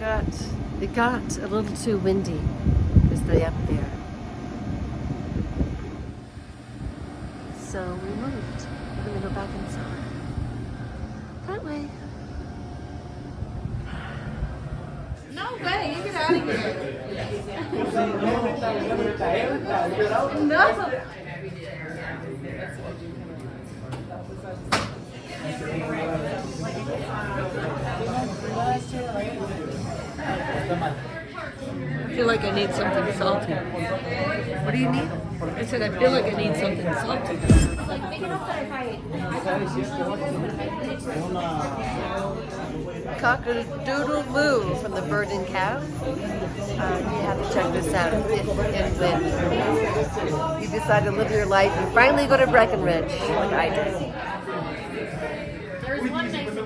It got a little too windy as they up there. So we moved. We're gonna go back inside. That way. No way, you get out of here. No. I feel like I need something salty. What do you need? I said I feel like I need something salty. Cock-a-doodle-moo from the Bird and Cow. You have to check this out if and when you decide to live your life and finally go to Breckenridge, like I did. There's one next to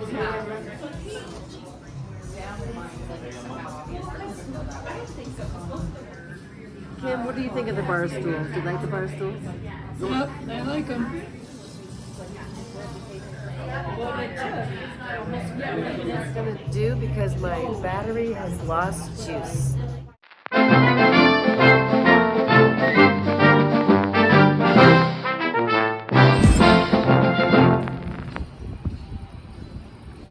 Kim, what do you think of the bar stools? Do you like the bar stools? Yep, I like them. That's gonna do because my battery has lost juice.